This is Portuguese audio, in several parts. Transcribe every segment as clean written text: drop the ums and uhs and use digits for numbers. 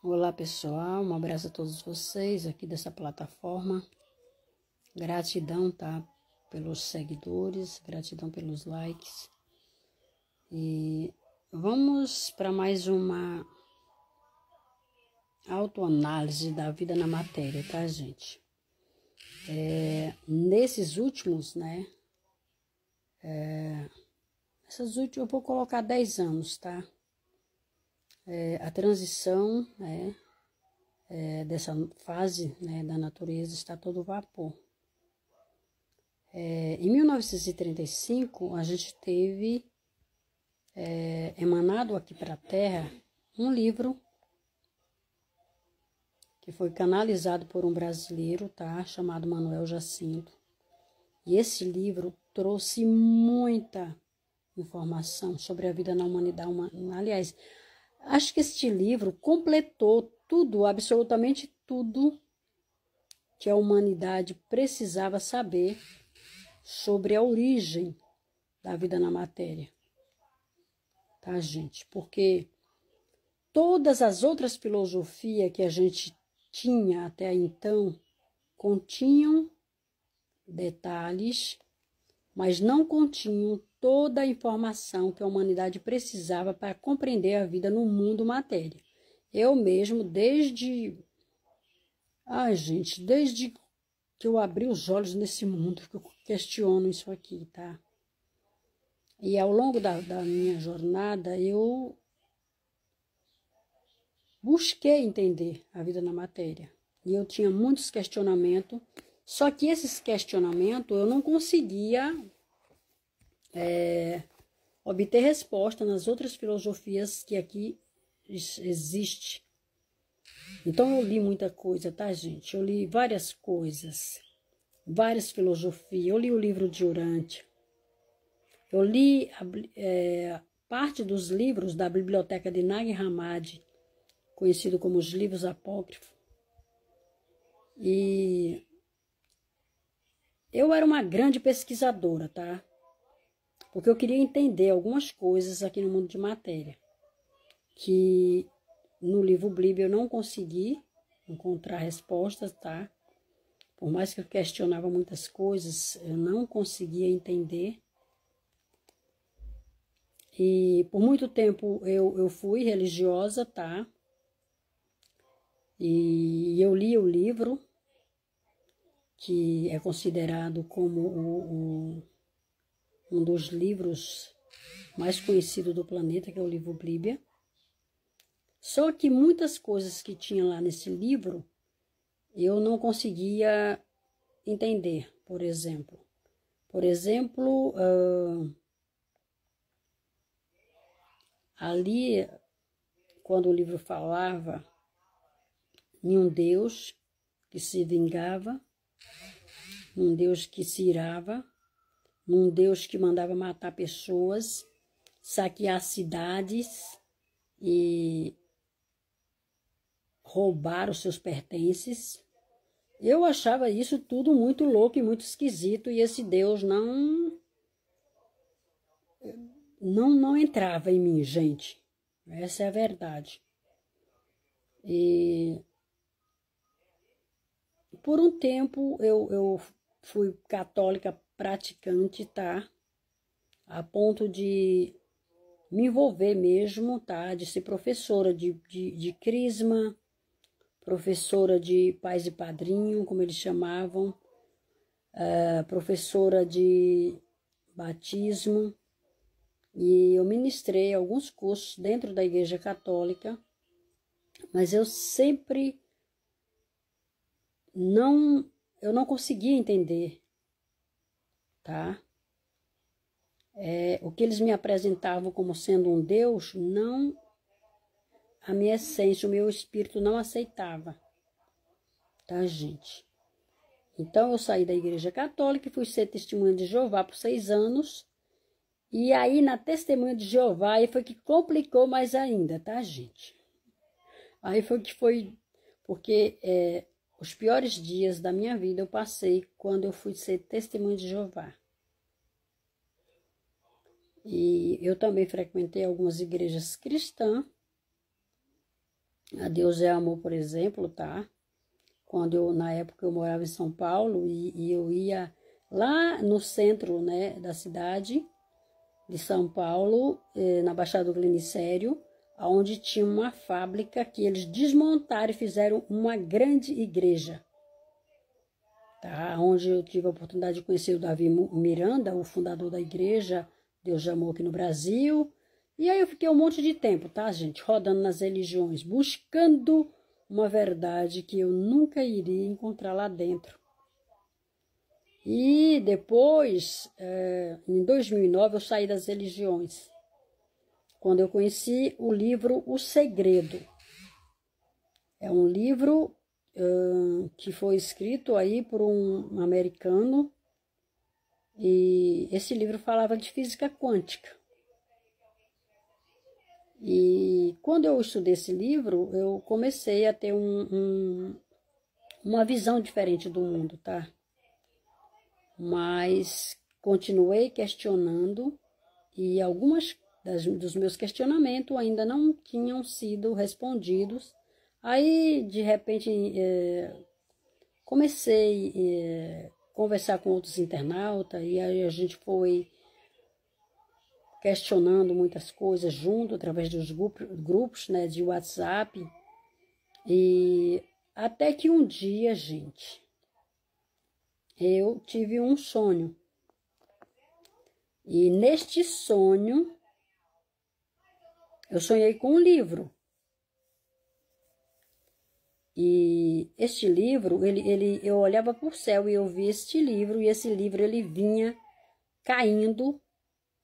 Olá pessoal, um abraço a todos vocês aqui dessa plataforma. Gratidão, tá? Pelos seguidores, gratidão pelos likes. E vamos para mais uma autoanálise da vida na matéria, tá, gente? Nesses últimos, né? Eu vou colocar 10 anos, tá? A transição, né? Dessa fase, né, da natureza está todo vapor. Em 1935, a gente teve emanado aqui para a Terra um livro que foi canalizado por um brasileiro, tá, chamado Manuel Jacinto. E esse livro trouxe muita informação sobre a vida na humanidade. Aliás, acho que este livro completou tudo, absolutamente tudo que a humanidade precisava saber sobre a origem da vida na matéria. Tá, gente? Porque todas as outras filosofias que a gente tinha até então continham detalhes, mas não continham toda a informação que a humanidade precisava para compreender a vida no mundo matéria. Eu mesmo, desde que eu abri os olhos nesse mundo, que eu questiono isso aqui, tá? E ao longo da minha jornada, eu busquei entender a vida na matéria. E eu tinha muitos questionamentos, só que esses questionamentos eu não conseguia obter resposta nas outras filosofias que aqui existe. Então eu li muita coisa, tá, gente? Eu li várias coisas, várias filosofias. Eu li o livro de Urântia. Eu li parte dos livros da biblioteca de Nag Hammadi, conhecido como os livros apócrifos. E eu era uma grande pesquisadora, tá? Porque eu queria entender algumas coisas aqui no mundo de matéria, que no livro Bíblia eu não consegui encontrar respostas, tá? Por mais que eu questionava muitas coisas, eu não conseguia entender. E por muito tempo eu fui religiosa, tá? E eu li o livro, que é considerado como um dos livros mais conhecidos do planeta, que é o livro Bíblia. Só que muitas coisas que tinha lá nesse livro, eu não conseguia entender, por exemplo. Ali, quando o livro falava em um Deus que se vingava, um Deus que se irava, um Deus que mandava matar pessoas, saquear cidades e roubar os seus pertences. Eu achava isso tudo muito louco e muito esquisito, e esse Deus não entrava em mim, gente. Essa é a verdade. E por um tempo eu fui católica praticante, tá? A ponto de me envolver mesmo, tá? De ser professora de crisma, professora de pais e padrinho, como eles chamavam, professora de batismo. E eu ministrei alguns cursos dentro da Igreja Católica, mas eu sempre eu não conseguia entender, tá? O que eles me apresentavam como sendo um Deus, não, a minha essência, o meu espírito não aceitava, tá, gente? Então eu saí da Igreja Católica e fui ser testemunha de Jeová por 6 anos, e aí na testemunha de Jeová aí foi que complicou mais ainda, tá, gente? Aí foi porque os piores dias da minha vida eu passei quando eu fui ser testemunha de Jeová. E eu também frequentei algumas igrejas cristãs, A Deus é Amor, por exemplo, tá? Na época eu morava em São Paulo e eu ia lá no centro, né, da cidade de São Paulo, na Baixada do Glicério, onde tinha uma fábrica que eles desmontaram e fizeram uma grande igreja. Tá? Onde eu tive a oportunidade de conhecer o Davi Miranda, o fundador da igreja Deus de Amor aqui no Brasil. E aí eu fiquei um monte de tempo, tá, gente? Rodando nas religiões, buscando uma verdade que eu nunca iria encontrar lá dentro. E depois, em 2009, eu saí das religiões, quando eu conheci o livro O Segredo. É um livro que foi escrito aí por um americano, e esse livro falava de física quântica. E quando eu estudei esse livro, eu comecei a ter uma visão diferente do mundo, tá? Mas continuei questionando e algumas dos meus questionamentos ainda não tinham sido respondidos. Aí, de repente, comecei a conversar com outros internautas e aí a gente foi questionando muitas coisas junto, através dos grupos, né, de WhatsApp. E até que um dia, gente, eu tive um sonho. E neste sonho, eu sonhei com um livro. E este livro, eu olhava para o céu e eu vi este livro, e esse livro ele vinha caindo,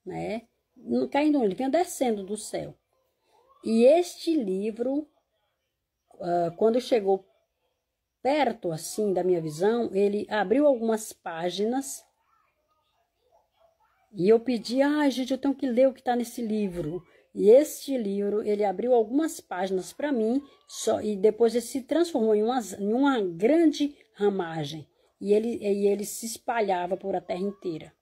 né? Não caindo, ele vinha descendo do céu. E este livro, quando chegou perto assim da minha visão, ele abriu algumas páginas e eu pedi, gente, eu tenho que ler o que está nesse livro. E este livro, ele abriu algumas páginas para mim, e depois ele se transformou em uma grande ramagem. E ele se espalhava por a terra inteira.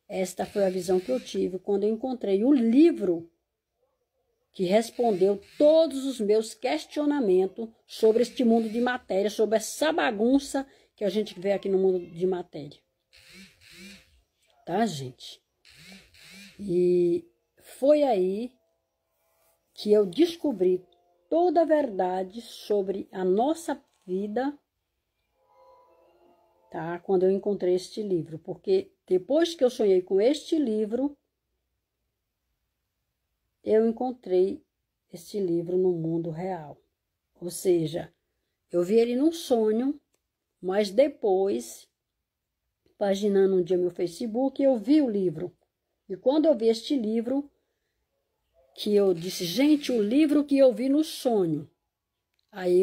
Esta foi a visão que eu tive quando eu encontrei o livro que respondeu todos os meus questionamentos sobre este mundo de matéria, sobre essa bagunça que a gente vê aqui no mundo de matéria. Tá, gente? E foi aí que eu descobri toda a verdade sobre a nossa vida, tá? Quando eu encontrei este livro. Porque depois que eu sonhei com este livro, eu encontrei este livro no mundo real. Ou seja, eu vi ele num sonho, mas depois, paginando um dia meu Facebook, eu vi o livro. E quando eu vi este livro, que eu disse, gente, o livro que eu vi no sonho. Aí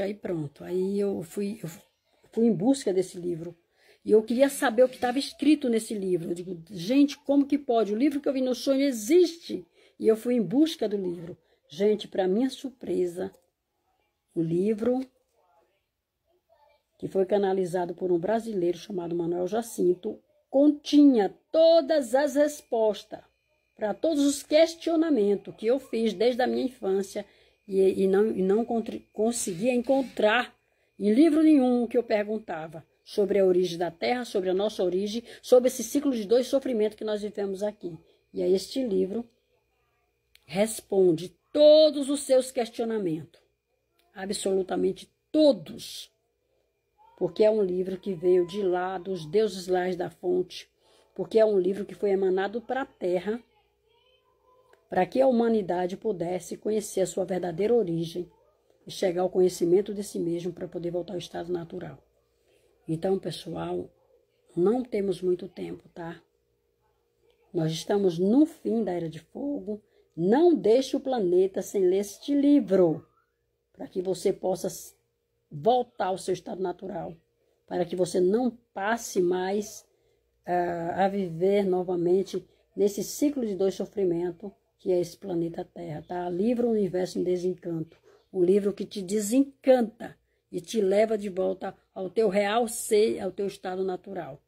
aí pronto. Aí eu fui em busca desse livro. E eu queria saber o que estava escrito nesse livro. Eu digo, gente, como que pode? O livro que eu vi no sonho existe. E eu fui em busca do livro. Gente, para minha surpresa, o livro, que foi canalizado por um brasileiro chamado Manuel Jacinto, continha todas as respostas para todos os questionamentos que eu fiz desde a minha infância e não conseguia encontrar em livro nenhum que eu perguntava sobre a origem da Terra, sobre a nossa origem, sobre esse ciclo de dor e sofrimento que nós vivemos aqui. E aí este livro responde todos os seus questionamentos, absolutamente todos, porque é um livro que veio de lá, dos deuses lá da fonte, porque é um livro que foi emanado para a Terra, para que a humanidade pudesse conhecer a sua verdadeira origem e chegar ao conhecimento de si mesmo para poder voltar ao estado natural. Então, pessoal, não temos muito tempo, tá? Nós estamos no fim da Era de Fogo. Não deixe o planeta sem ler este livro, para que você possa voltar ao seu estado natural, para que você não passe mais a viver novamente nesse ciclo de dor e sofrimento que é esse planeta Terra, tá? Livro O Universo em Desencanto, um livro que te desencanta e te leva de volta ao teu real ser, ao teu estado natural.